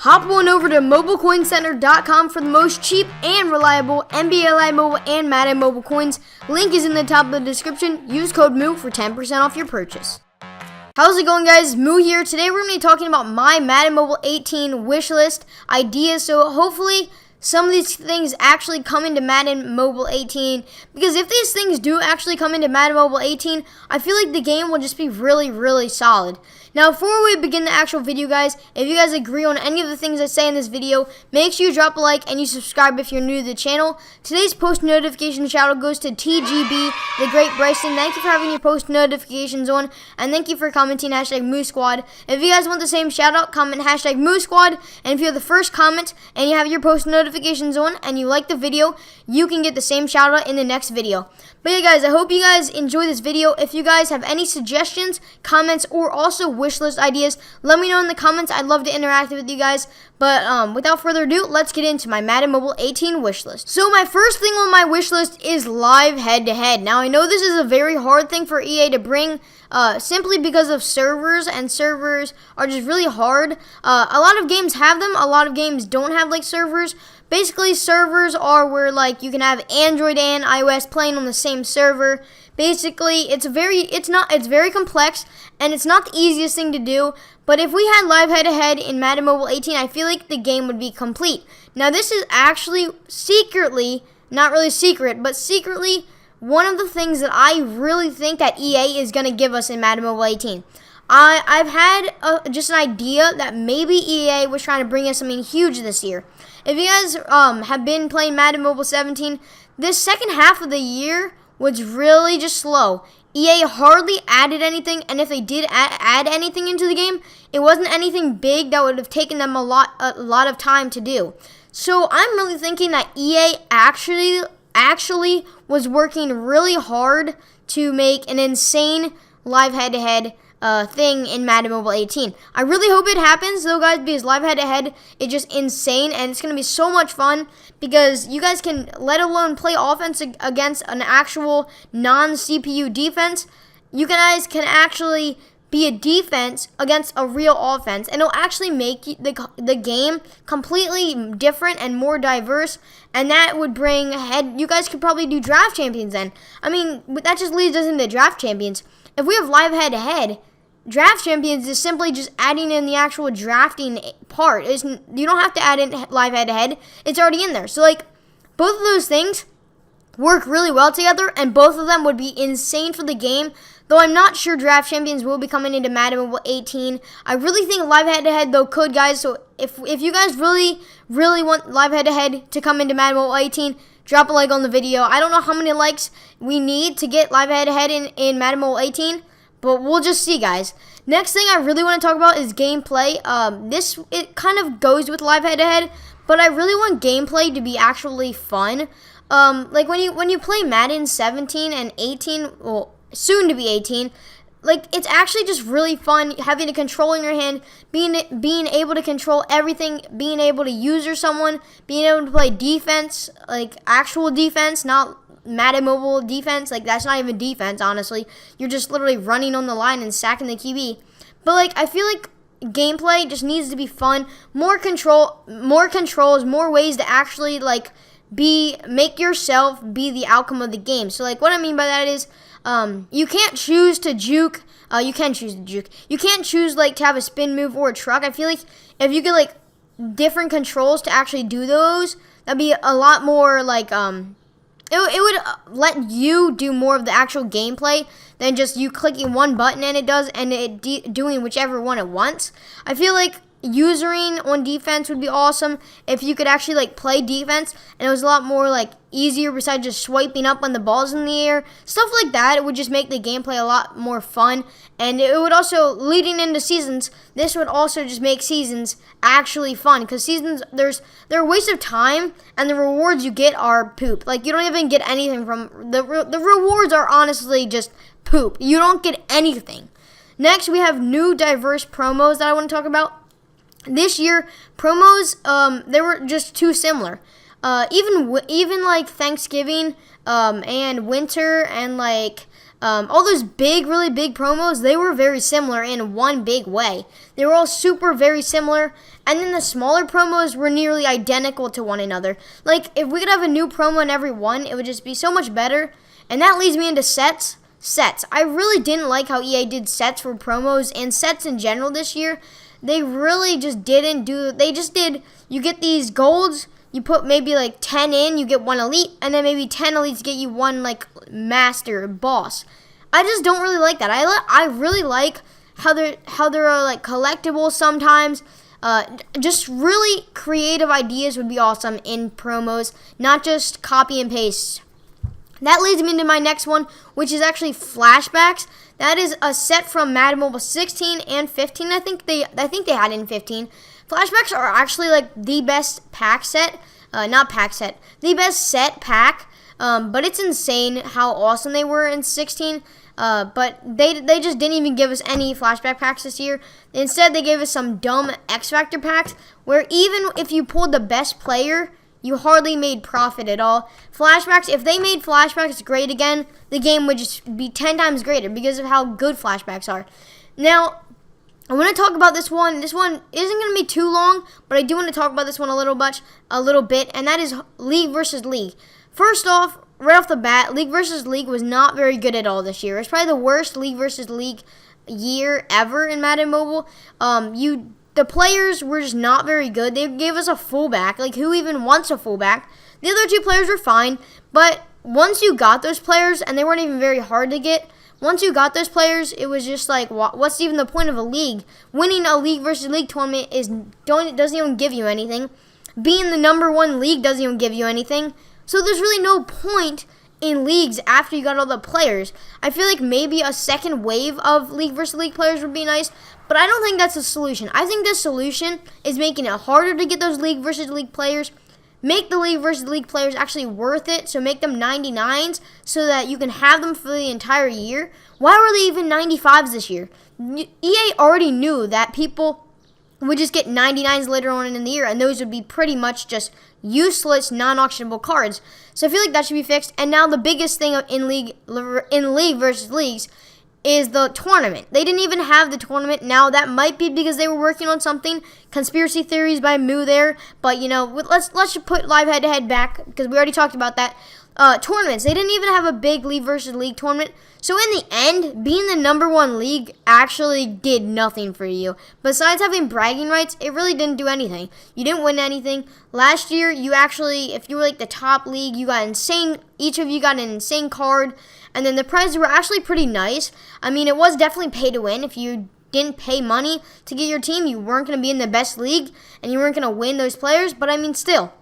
Hop on over to mobilecoincenter.com for the most cheap and reliable NBA Live Mobile and Madden mobile coins. Link is in the top of the description. Use code MOO for 10% off your purchase. How's it going, guys? Moo here. Today we're going to be talking about my Madden Mobile 18 wish list ideas. So hopefully some of these things actually come into Madden Mobile 18, because if these things do actually come into Madden Mobile 18, I feel like the game will just be really solid. Now, before we begin the actual video, guys, if you guys agree on any of the things I say in this video, make sure you drop a like and you subscribe if you're new to the channel. Today's post notification shout out goes to TGB, the Great Bryson. Thank you for having your post notifications on, and thank you for commenting hashtag Moo Squad. If you guys want the same shout out, comment hashtag Moo Squad, and if you're the first comment and you have your post notifications on and you like the video, you can get the same shout out in the next video. But yeah, guys, I hope you guys enjoy this video. If you guys have any suggestions, comments, or also wish list ideas, let me know in the comments. I'd love to interact with you guys. But without further ado, let's get into my Madden Mobile 18 wish list. So my first thing on my wish list is live head-to-head. Now, I know this is a very hard thing for EA to bring, simply because of servers, and servers are just really hard. A lot of games have them, a lot of games don't have like servers. Basically, servers are where like you can have Android and iOS playing on the same server. Basically, it's very complex, and it's not the easiest thing to do. But if we had live head-to-head in Madden Mobile 18, I feel like the game would be complete. Now, this is actually secretly, not really secret, but secretly one of the things that I really think that EA is going to give us in Madden Mobile 18. I've had just an idea that maybe EA was trying to bring us something huge this year. If you guys have been playing Madden Mobile 17, this second half of the year was really just slow. EA hardly added anything, and if they did add anything into the game, it wasn't anything big that would have taken them a lot of time to do. So I'm really thinking that EA actually was working really hard to make an insane live head-to-head thing in Madden Mobile 18. I really hope it happens though, guys, because live head-to-head is just insane, and it's going to be so much fun because you guys can, let alone play offense against an actual non-CPU defense, you guys can actually be a defense against a real offense, and it'll actually make the game completely different and more diverse, and that would bring you guys could probably do draft champions then. I mean, that just leads us into draft champions. If we have live head-to-head, draft champions is simply just adding in the actual drafting part. You don't have to add in live head-to-head. It's already in there. So, like, both of those things work really well together, and both of them would be insane for the game. Though I'm not sure draft champions will be coming into Madden Mobile 18. I really think live head-to-head, though, could, guys. So, if you guys really want live head-to-head to come into Madden Mobile 18, drop a like on the video. I don't know how many likes we need to get live head-to-head in Madden Mobile 18, but we'll just see, guys. Next thing I really want to talk about is gameplay. It kind of goes with live head-to-head, but I really want gameplay to be actually fun. Like when you play Madden 17 and 18, well, soon to be 18, like, it's actually just really fun having a control in your hand, being able to control everything, being able to user someone, being able to play defense, like actual defense, not Madden Mobile defense. Like, that's not even defense, honestly. You're just literally running on the line and sacking the QB. But like, I feel like gameplay just needs to be fun, more controls, more ways to actually like make yourself be the outcome of the game. So like, what I mean by that is, you can't choose to juke. You can choose to juke. You can't choose like to have a spin move or a truck. I feel like if you get like different controls to actually do those, that'd be a lot more like it would let you do more of the actual gameplay than just you clicking one button and it doing whichever one it wants. I feel like usering on defense would be awesome if you could actually like play defense and it was a lot more like easier besides just swiping up when the ball's in the air. Stuff like that, it would just make the gameplay a lot more fun, and it would also, leading into seasons, this would also just make seasons actually fun, because seasons, they're a waste of time, and the rewards you get are poop. Like, you don't even get anything from the rewards are honestly just poop. You don't get anything. Next, we have new diverse promos that I want to talk about. This year, promos, they were just too similar. Even like Thanksgiving, and winter, and like All those really big promos, they were very similar in one big way. They were all very similar, and then the smaller promos were nearly identical to one another. Like, if we could have a new promo in every one, it would just be so much better. And that leads me into sets. I really didn't like how EA did sets for promos and sets in general this year. They really just did, you get these golds, you put maybe like 10 in, you get one elite, and then maybe 10 elites get you one like master boss. I just don't really like that. I really like how there are like collectibles sometimes. Just really creative ideas would be awesome in promos, not just copy and paste. That leads me into my next one, which is actually flashbacks. That is a set from Madden Mobile 16 and 15. I think they had it in 15. Flashbacks are actually like the best pack set. The best set pack. But it's insane how awesome they were in 16. But they just didn't even give us any flashback packs this year. Instead, they gave us some dumb X Factor packs where even if you pulled the best player, you hardly made profit at all. Flashbacks, if they made flashbacks great again, the game would just be 10 times greater because of how good flashbacks are. Now, I want to talk about this one. This one isn't going to be too long, but I do want to talk about this one a little bit, and that is League versus League. First off, right off the bat, League versus League was not very good at all this year. It's probably the worst League versus League year ever in Madden Mobile. The players were just not very good. They gave us a fullback. Like, who even wants a fullback? The other two players were fine, but once you got those players, and they weren't even very hard to get, once you got those players, it was just like, what's even the point of a league? Winning a League versus League tournament doesn't even give you anything. Being the number one league doesn't even give you anything. So there's really no point in leagues after you got all the players. I feel like maybe a second wave of League versus League players would be nice, but I don't think that's a solution. I think the solution is making it harder to get those League versus League players. Make the League versus League players actually worth it, so make them 99s so that you can have them for the entire year. Why were they even 95s this year? EA already knew that people would just get 99s later on in the year, and those would be pretty much just useless, non-auctionable cards. So I feel like that should be fixed. And now the biggest thing in League versus Leagues is the tournament. They didn't even have the tournament. Now that might be because they were working on something. Conspiracy theories by Moo there, but let's just put live head-to-head back because we already talked about that. Tournaments. They didn't even have a big League versus League tournament. So in the end, being the number one league actually did nothing for you. Besides having bragging rights, it really didn't do anything. You didn't win anything. Last year, if you were like the top league, each of you got an insane card. And then the prizes were actually pretty nice. I mean, it was definitely pay to win. If you didn't pay money to get your team, you weren't going to be in the best league, and you weren't going to win those players. But I mean, still,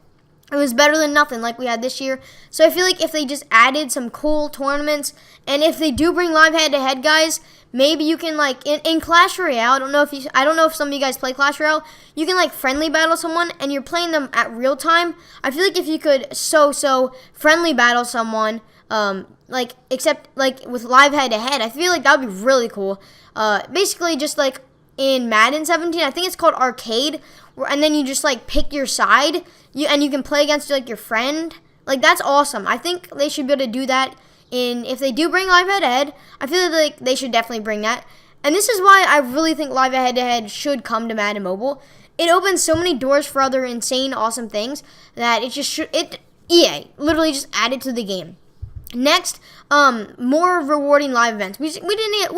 it was better than nothing like we had this year. So I feel like if they just added some cool tournaments, and if they do bring live head-to-head guys, maybe you can in Clash Royale. I don't know if some of you guys play Clash Royale. You can friendly battle someone, and you're playing them at real time. I feel like if you could so friendly battle someone, except with live head-to-head, I feel like that would be really cool. Basically just like in Madden 17, I think it's called Arcade, and then you just pick your side, and you can play against your friend. That's awesome. I think they should be able to do that. If they do bring live head-to-head, I feel like they should definitely bring that. And this is why I really think live head-to-head should come to Madden Mobile. It opens so many doors for other insane, awesome things that EA literally just added to the game. Next, more rewarding live events. We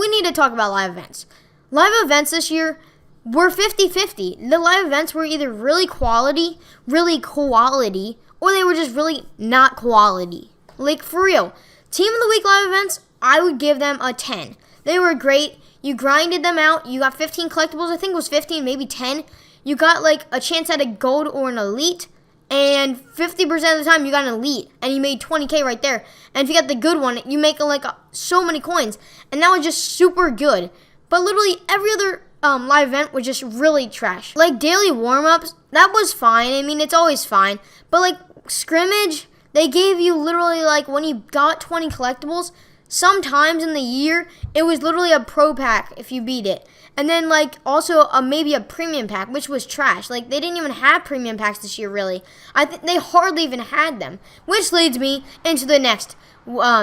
need to talk about live events. Live events this year were 50-50. The live events were either really quality, or they were just really not quality. For real. Team of the Week live events, I would give them a 10. They were great. You grinded them out. You got 15 collectibles. I think it was 15, maybe 10. You got a chance at a gold or an elite. And 50% of the time you got an elite, and you made 20k right there. And if you got the good one, you make so many coins, and that was just super good. But literally every other live event was just really trash. Daily warm-ups, that was fine. I mean, it's always fine. But scrimmage, they gave you literally when you got 20 collectibles, sometimes in the year, it was literally a pro pack if you beat it. And then, like, also maybe a premium pack, which was trash. Like, they didn't even have premium packs this year, really. I think they hardly even had them. Which leads me into the next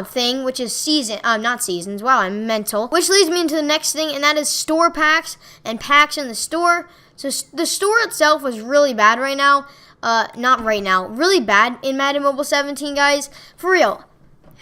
thing, which is not seasons. Wow, I'm mental. Which leads me into the next thing, and that is store packs and packs in the store. So the store itself was really bad right now. Not right now. Really bad in Madden Mobile 17, guys. For real.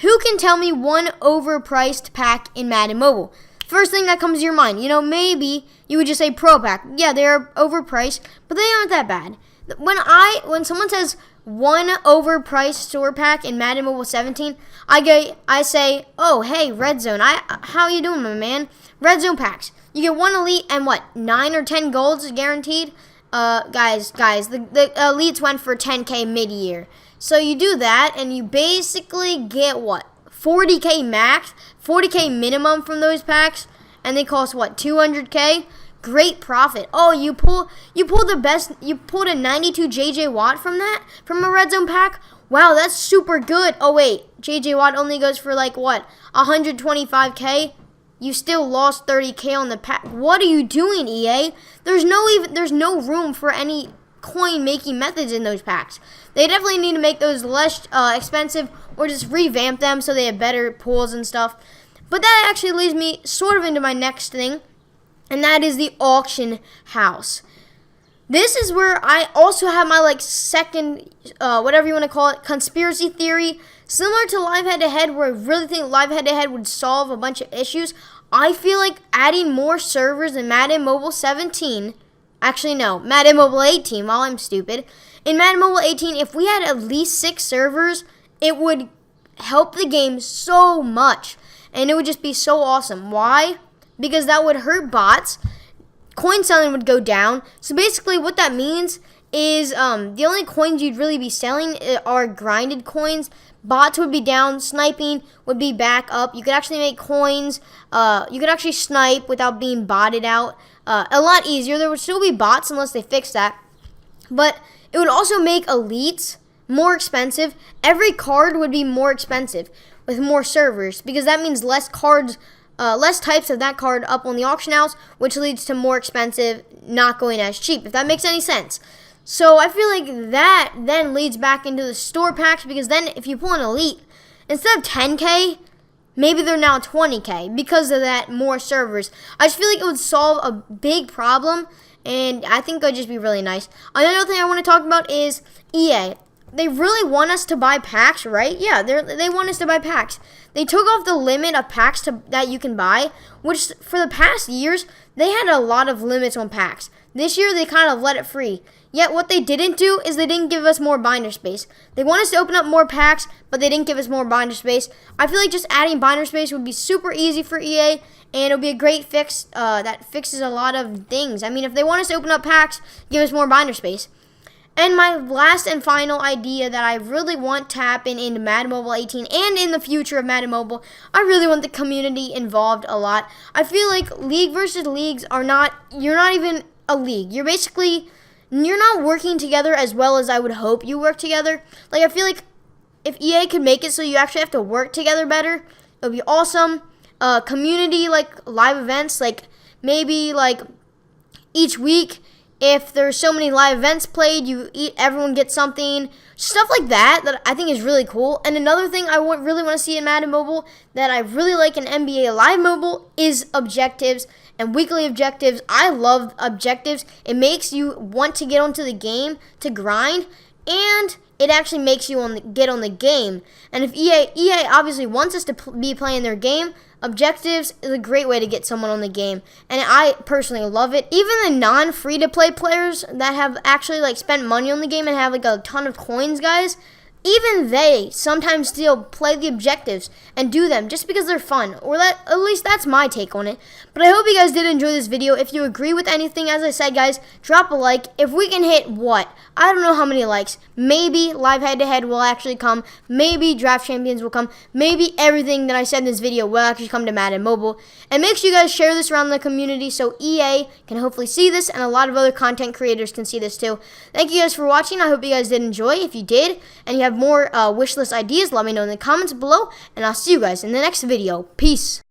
Who can tell me one overpriced pack in Madden Mobile? First thing that comes to your mind, maybe you would just say pro pack. Yeah, they're overpriced, but they aren't that bad. When someone says one overpriced store pack in Madden Mobile 17, I say, oh, hey, Red Zone. How you doing, my man? Red Zone packs. You get one elite and 9 or 10 golds guaranteed. Guys, the elites went for 10K mid-year. So you do that, and you basically get 40K max, 40K minimum from those packs, and they cost 200K. Great profit. Oh, you pulled the best. You pulled a 92 JJ Watt from a red zone pack. Wow, that's super good. Oh wait, JJ Watt only goes for 125K. You still lost 30K on the pack. What are you doing, EA? There's no room for any coin making methods in those packs. They definitely need to make those less expensive, or just revamp them so they have better pools and stuff. But that actually leads me sort of into my next thing, and that is the auction house. This is where I also have my second, whatever you want to call it, conspiracy theory. Similar to Live Head-to-Head, where I really think Live Head-to-Head would solve a bunch of issues. I feel like adding more servers in Madden Mobile 17, actually no, Madden Mobile 18, while I'm stupid. In Madden Mobile 18, if we had at least 6 servers, it would help the game so much. And it would just be so awesome. Why? Because that would hurt bots. Coin selling would go down. So basically what that means is the only coins you'd really be selling are grinded coins. Bots would be down. Sniping would be back up. You could actually make coins. You could actually snipe without being botted out. A lot easier. There would still be bots unless they fix that. But it would also make elites more expensive. Every card would be more expensive with more servers, because that means less cards, less types of that card up on the auction house, which leads to more expensive, not going as cheap, if that makes any sense. So I feel like that then leads back into the store packs, because then if you pull an elite, instead of 10K, maybe they're now 20K because of that more servers. I just feel like it would solve a big problem, and I think it would just be really nice. Another thing I want to talk about is EA. They really want us to buy packs, right? Yeah, they want us to buy packs. They took off the limit of packs that you can buy, which for the past years, they had a lot of limits on packs. This year, they kind of let it free. Yet what they didn't do is they didn't give us more binder space. They want us to open up more packs, but they didn't give us more binder space. I feel like just adding binder space would be super easy for EA, and it'll be a great fix that fixes a lot of things. I mean, if they want us to open up packs, give us more binder space. And my last and final idea that I really want to happen in Madden Mobile 18 and in the future of Madden Mobile, I really want the community involved a lot. I feel like league versus leagues you're not even a league. You're not working together as well as I would hope you work together. I feel like if EA could make it so you actually have to work together better, it would be awesome. Community, live events, maybe each week, if there's so many live events played, everyone gets something. Stuff like that I think is really cool. And another thing I really want to see in Madden Mobile that I really like in NBA Live Mobile is objectives and weekly objectives. I love objectives. It makes you want to get onto the game to grind, and it actually makes you get on the game. And if EA obviously wants us to be playing their game, objectives is a great way to get someone on the game, and I personally love it. Even the non-free-to-play players that have actually spent money on the game and have a ton of coins, guys, even they sometimes still play the objectives and do them just because they're fun, or at least that's my take on it. But I hope you guys did enjoy this video. If you agree with anything, as I said, guys, drop a like. If we can hit I don't know how many likes. Maybe Live Head-to-Head will actually come. Maybe Draft Champions will come. Maybe everything that I said in this video will actually come to Madden Mobile. And make sure you guys share this around the community so EA can hopefully see this, and a lot of other content creators can see this too. Thank you guys for watching. I hope you guys did enjoy. If you did, and you have have more wish list ideas, let me know in the comments below, and I'll see you guys in the next video. Peace.